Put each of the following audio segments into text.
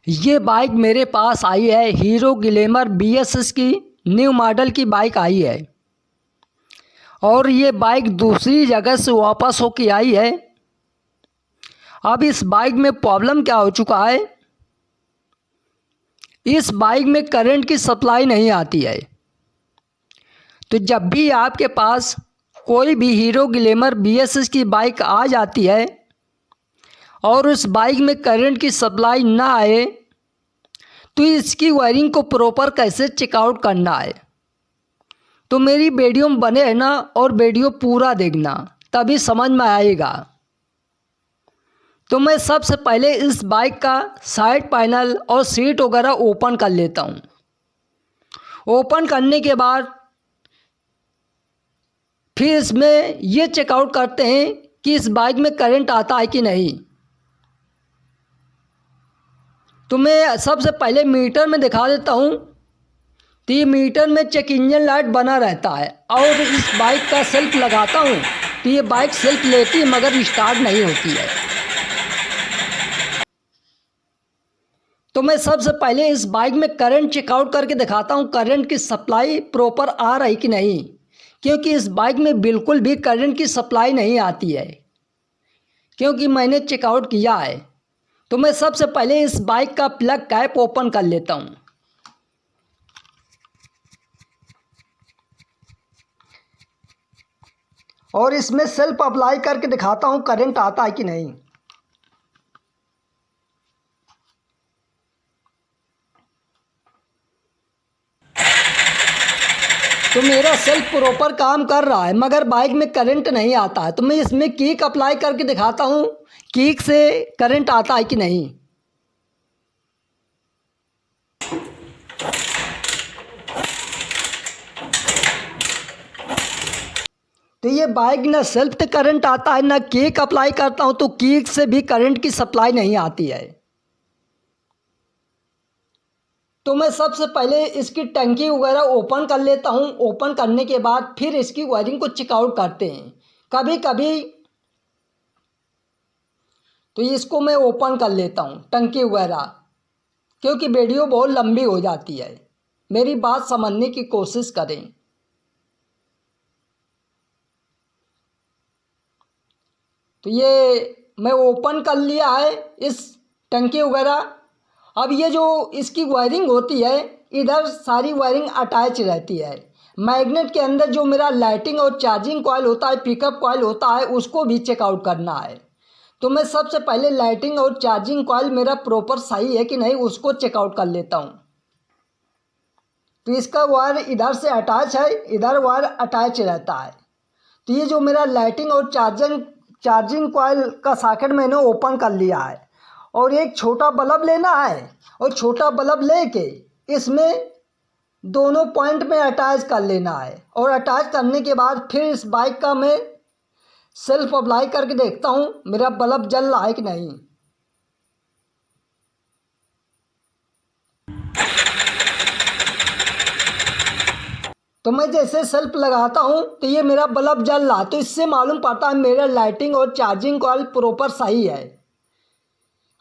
ये बाइक मेरे पास आई है, हीरो ग्लैमर BSS की न्यू मॉडल की बाइक आई है और ये बाइक दूसरी जगह से वापस होके आई है। अब इस बाइक में प्रॉब्लम क्या हो चुका है, इस बाइक में करंट की सप्लाई नहीं आती है। तो जब भी आपके पास कोई भी हीरो ग्लैमर BSS की बाइक आ जाती है और उस बाइक में करंट की सप्लाई ना आए तो इसकी वायरिंग को प्रॉपर कैसे चेकआउट करना है, तो मेरी वीडियो में बने रहना और वीडियो पूरा देखना, तभी समझ में आएगा। तो मैं सबसे पहले इस बाइक का साइड पैनल और सीट वगैरह ओपन कर लेता हूँ। ओपन करने के बाद फिर इसमें ये चेकआउट करते हैं कि इस बाइक में करंट आता है कि नहीं। तो मैं सबसे पहले मीटर में दिखा देता हूँ। तो ये मीटर में चेक इंजन लाइट बना रहता है और इस बाइक का सेल्फ लगाता हूँ तो ये बाइक सेल्फ लेती है मगर स्टार्ट नहीं होती है। तो मैं सबसे पहले इस बाइक में करंट चेकआउट करके दिखाता हूँ, करंट की सप्लाई प्रॉपर आ रही कि नहीं, क्योंकि इस बाइक में बिल्कुल भी करंट की सप्लाई नहीं आती है, क्योंकि मैंने चेकआउट किया है। तो मैं सबसे पहले इस बाइक का प्लग कैप ओपन कर लेता हूँ। और इसमें सेल्फ अप्लाई करके दिखाता हूँ करंट आता है कि नहीं। तो मेरा सेल्फ प्रॉपर काम कर रहा है मगर बाइक में करंट नहीं आता है। तो मैं इसमें किक अप्लाई करके दिखाता हूँ, किक से करंट आता है कि नहीं। तो ये बाइक ना सेल्फ से करंट आता है, ना किक अप्लाई करता हूँ तो किक से भी करंट की सप्लाई नहीं आती है। तो मैं सबसे पहले इसकी टंकी वगैरह ओपन कर लेता हूँ। ओपन करने के बाद फिर इसकी वायरिंग को चेकआउट करते हैं। कभी कभी तो इसको मैं ओपन कर लेता हूँ टंकी वगैरह, क्योंकि वीडियो बहुत लंबी हो जाती है, मेरी बात समझने की कोशिश करें। तो ये मैं ओपन कर लिया है इस टंकी वगैरह। अब ये जो इसकी वायरिंग होती है, इधर सारी वायरिंग अटैच रहती है। मैग्नेट के अंदर जो मेरा लाइटिंग और चार्जिंग कॉइल होता है, पिकअप कॉइल होता है, उसको भी चेकआउट करना है। तो मैं सबसे पहले लाइटिंग और चार्जिंग कॉइल मेरा प्रॉपर सही है कि नहीं उसको चेकआउट कर लेता हूँ। तो इसका वायर इधर से अटैच है, इधर वायर अटैच रहता है। तो ये जो मेरा लाइटिंग और चार्जिंग कॉइल का सॉकेट मैंने ओपन कर लिया है। और एक छोटा बल्ब लेना है और छोटा बल्ब लेके इसमें दोनों पॉइंट में अटैच कर लेना है। और अटैच करने के बाद फिर इस बाइक का मैं सेल्फ अप्लाई करके देखता हूँ मेरा बल्ब जल रहा है कि नहीं। तो मैं जैसे सेल्फ लगाता हूँ तो ये मेरा बल्ब जल रहा, तो इससे मालूम पड़ता है मेरा लाइटिंग और चार्जिंग कॉइल प्रॉपर सही है।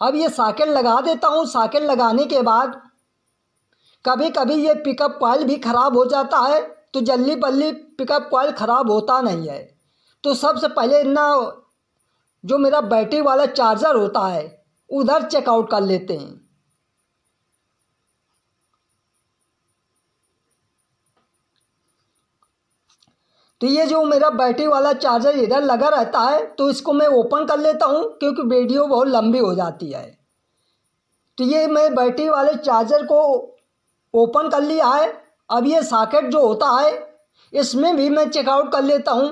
अब ये सॉकेट लगा देता हूँ। सॉकेट लगाने के बाद कभी कभी ये पिकअप कॉइल भी ख़राब हो जाता है, तो जल्दी बल्ली पिकअप कॉइल ख़राब होता नहीं है। तो सबसे पहले ना जो मेरा बैटरी वाला चार्जर होता है उधर चेकआउट कर लेते हैं। तो ये जो मेरा बैटरी वाला चार्जर इधर लगा रहता है, तो इसको मैं ओपन कर लेता हूँ क्योंकि वीडियो बहुत लंबी हो जाती है। तो ये मैं बैटरी वाले चार्जर को ओपन कर लिया है। अब ये सॉकेट जो होता है इसमें भी मैं चेकआउट कर लेता हूँ।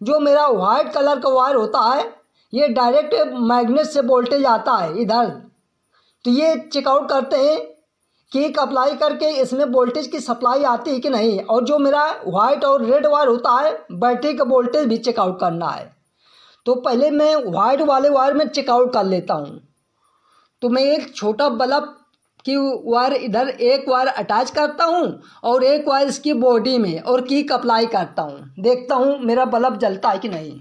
जो मेरा वाइट कलर का वायर होता है ये डायरेक्ट मैग्नेट से वोल्टेज आता है इधर। तो ये चेकआउट करते हैं किक अप्लाई करके इसमें वोल्टेज की सप्लाई आती है कि नहीं। और जो मेरा वाइट और रेड वायर होता है बैटरी का वोल्टेज भी चेकआउट करना है। तो पहले मैं वाइट वाले वायर में चेकआउट कर लेता हूँ। तो मैं एक छोटा बल्ब की वायर इधर एक वायर अटैच करता हूँ और एक वायर इसकी बॉडी में और किक अप्लाई करता हूँ, देखता हूँ मेरा बल्ब जलता है कि नहीं।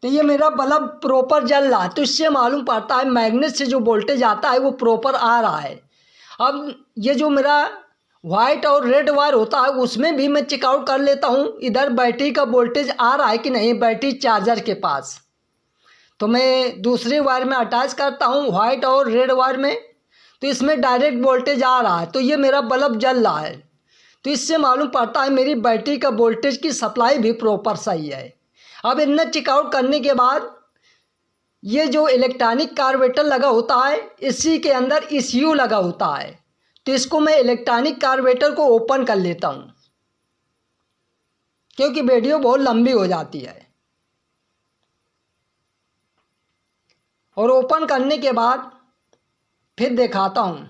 तो ये मेरा बल्ब प्रॉपर जल रहा है, तो इससे मालूम पड़ता है मैग्नेट से जो वोल्टेज आता है वो प्रॉपर आ रहा है। अब ये जो मेरा वाइट और रेड वायर होता है उसमें भी मैं चेकआउट कर लेता हूँ इधर बैटरी का वोल्टेज आ रहा है कि नहीं बैटरी चार्जर के पास। तो मैं दूसरे वायर में अटैच करता हूँ वाइट और रेड वायर में, तो इसमें डायरेक्ट वोल्टेज आ रहा है, तो ये मेरा बल्ब जल रहा है। तो इससे मालूम पड़ता है मेरी बैटरी का वोल्टेज की सप्लाई भी प्रॉपर सही है। अब इतना चेकआउट करने के बाद ये जो इलेक्ट्रॉनिक कार्बोरेटर लगा होता है इसी के अंदर ECU लगा होता है, तो इसको मैं इलेक्ट्रॉनिक कार्बोरेटर को ओपन कर लेता हूँ क्योंकि वीडियो बहुत लंबी हो जाती है। और ओपन करने के बाद फिर दिखाता हूँ।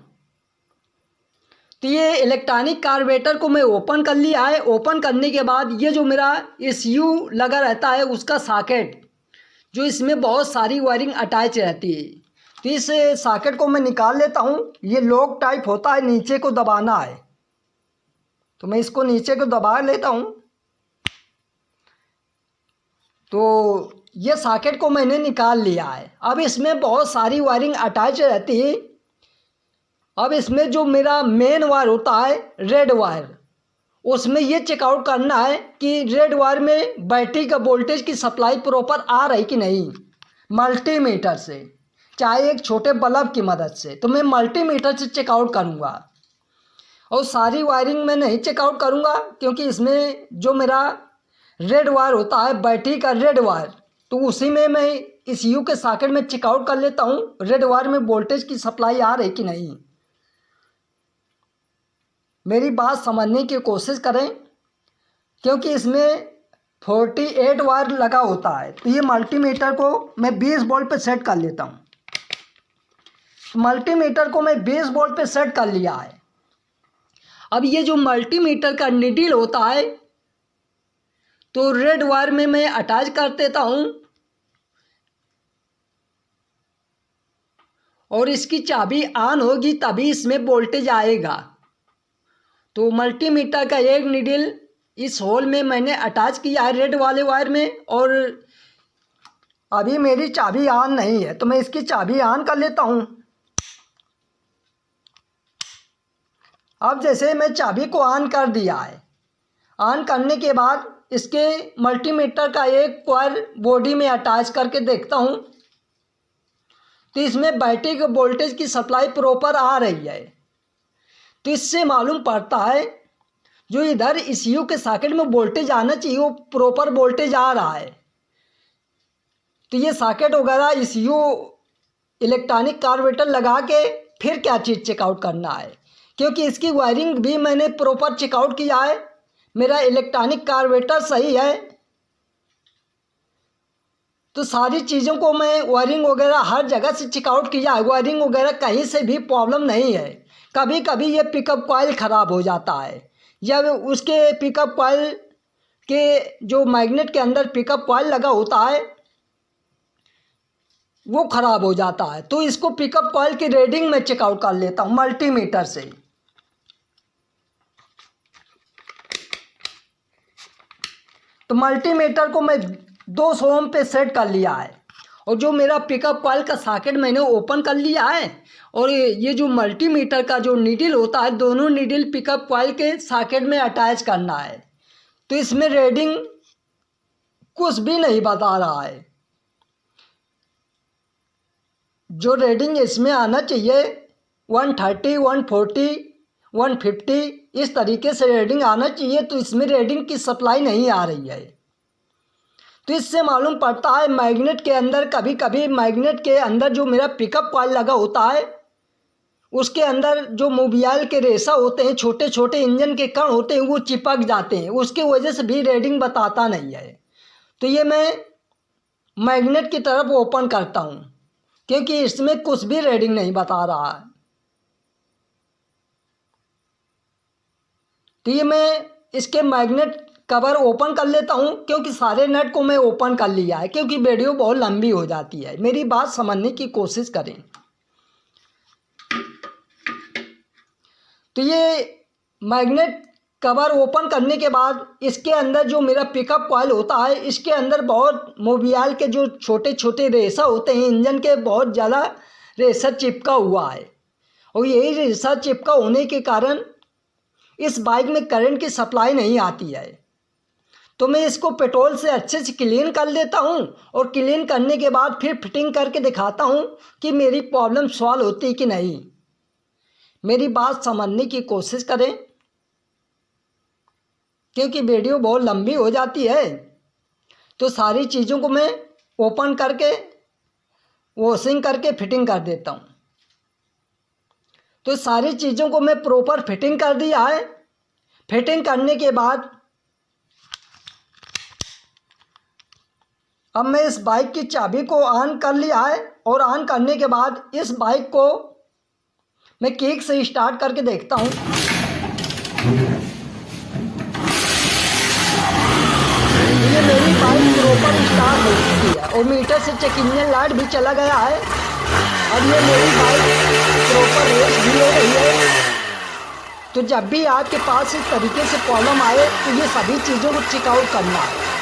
तो ये इलेक्ट्रॉनिक कार्बोरेटर को मैं ओपन कर लिया है। ओपन करने के बाद ये जो मेरा ECU लगा रहता है उसका सॉकेट, जो इसमें बहुत सारी वायरिंग अटैच रहती है, तो इस सॉकेट को मैं निकाल लेता हूँ। ये लॉक टाइप होता है, नीचे को दबाना है, तो मैं इसको नीचे को दबा लेता हूँ। तो ये सॉकेट को मैंने निकाल लिया है। अब इसमें बहुत सारी वायरिंग अटैच रहती है। अब इसमें जो मेरा मेन वायर होता है रेड वायर, उसमें ये चेकआउट करना है कि रेड वायर में बैटरी का वोल्टेज की सप्लाई प्रॉपर आ रही कि नहीं, मल्टीमीटर से, चाहे एक छोटे बल्ब की मदद से। तो मैं मल्टीमीटर से चेकआउट करूँगा और सारी वायरिंग में नहीं चेकआउट करूँगा क्योंकि इसमें जो मेरा रेड वायर होता है बैटरी का रेड वायर, तो उसी में मैं ECU के सॉकेट में चेकआउट कर लेता हूँ रेड वायर में वोल्टेज की सप्लाई आ रही कि नहीं। मेरी बात समझने की कोशिश करें क्योंकि इसमें 48 वायर लगा होता है, तो ये मल्टीमीटर को मैं 20 वोल्ट पे सेट कर लेता हूँ। मल्टीमीटर को मैं 20 वोल्ट पे सेट कर लिया है। अब ये जो मल्टीमीटर का नीडल होता है तो रेड वायर में मैं अटैच कर देता हूँ और इसकी चाबी ऑन होगी तभी इसमें वोल्टेज आएगा। तो मल्टीमीटर का एक नीडल इस होल में मैंने अटैच किया है रेड वाले वायर में, और अभी मेरी चाबी ऑन नहीं है तो मैं इसकी चाबी ऑन कर लेता हूँ। अब जैसे मैं चाबी को ऑन कर दिया है, ऑन करने के बाद इसके मल्टीमीटर का एक वायर बॉडी में अटैच करके देखता हूँ, तो इसमें बैटरी के वोल्टेज की सप्लाई प्रॉपर आ रही है। तो इससे मालूम पड़ता है जो इधर ECU के सॉकेट में वोल्टेज आना चाहिए वो प्रॉपर वोल्टेज आ रहा है। तो ये सॉकेट वगैरह ECU इलेक्ट्रॉनिक कार्बोरेटर लगा के फिर क्या चीज़ चेकआउट करना है, क्योंकि इसकी वायरिंग भी मैंने प्रॉपर चेकआउट किया है, मेरा इलेक्ट्रॉनिक कार्बोरेटर सही है। तो सारी चीज़ों को मैं वायरिंग वगैरह हर जगह से चेकआउट किया है, वायरिंग वगैरह कहीं से भी प्रॉब्लम नहीं है। कभी कभी ये पिकअप कॉइल ख़राब हो जाता है या उसके पिकअप कॉइल के जो मैग्नेट के अंदर पिकअप कॉइल लगा होता है वो ख़राब हो जाता है, तो इसको पिकअप कॉइल की रीडिंग में चेकआउट कर लेता हूँ मल्टीमीटर से। तो मल्टीमीटर को मैं 200 ओम पे सेट कर लिया है और जो मेरा पिकअप कॉइल का सॉकेट मैंने ओपन कर लिया है, और ये जो मल्टीमीटर का जो नीडल होता है दोनों नीडल पिकअप कॉइल के सॉकेट में अटैच करना है। तो इसमें रीडिंग कुछ भी नहीं बता रहा है। जो रीडिंग इसमें आना चाहिए 130, 140, 150 इस तरीके से रीडिंग आना चाहिए, तो इसमें रीडिंग की सप्लाई नहीं आ रही है। तो इससे मालूम पड़ता है मैग्नेट के अंदर, कभी कभी मैग्नेट के अंदर जो मेरा पिकअप कॉइल लगा होता है उसके अंदर जो मोबियाइल के रेशा होते हैं, छोटे छोटे इंजन के कण होते हैं, वो चिपक जाते हैं, उसके वजह से भी रीडिंग बताता नहीं है। तो ये मैं मैग्नेट की तरफ ओपन करता हूँ क्योंकि इसमें कुछ भी रीडिंग नहीं बता रहा है। तो ये मैं इसके मैग्नेट कवर ओपन कर लेता हूँ क्योंकि सारे नट को मैं ओपन कर लिया है, क्योंकि वीडियो बहुत लंबी हो जाती है। मेरी बात समझने की कोशिश करें। तो ये मैग्नेट कवर ओपन करने के बाद इसके अंदर जो मेरा पिकअप कॉइल होता है, इसके अंदर बहुत मोबियाल के जो छोटे छोटे रेसा होते हैं इंजन के, बहुत ज़्यादा रेसा चिपका हुआ है। और यही रेसा चिपका होने के कारण इस बाइक में करंट की सप्लाई नहीं आती है। तो मैं इसको पेट्रोल से अच्छे से क्लीन कर लेता हूँ और क्लीन करने के बाद फिर फिटिंग करके दिखाता हूँ कि मेरी प्रॉब्लम सॉल्व होती है कि नहीं। मेरी बात समझने की कोशिश करें, क्योंकि वीडियो बहुत लंबी हो जाती है। तो सारी चीज़ों को मैं ओपन करके वॉशिंग करके फिटिंग कर देता हूँ। तो सारी चीज़ों को मैं प्रॉपर फिटिंग कर दिया है। फिटिंग करने के बाद अब मैं इस बाइक की चाबी को ऑन कर लिया है और ऑन करने के बाद इस बाइक को मैं किक से स्टार्ट करके देखता हूँ। ये मेरी बाइक प्रॉपर स्टार्ट हो चुकी है और मीटर से चेक इंजन लाइट भी चला गया है। अब ये मेरी बाइक प्रॉपर रेस भी हो रही है। तो जब भी आपके पास इस तरीके से प्रॉब्लम आए तो ये सभी चीज़ों को चेकआउट करना है।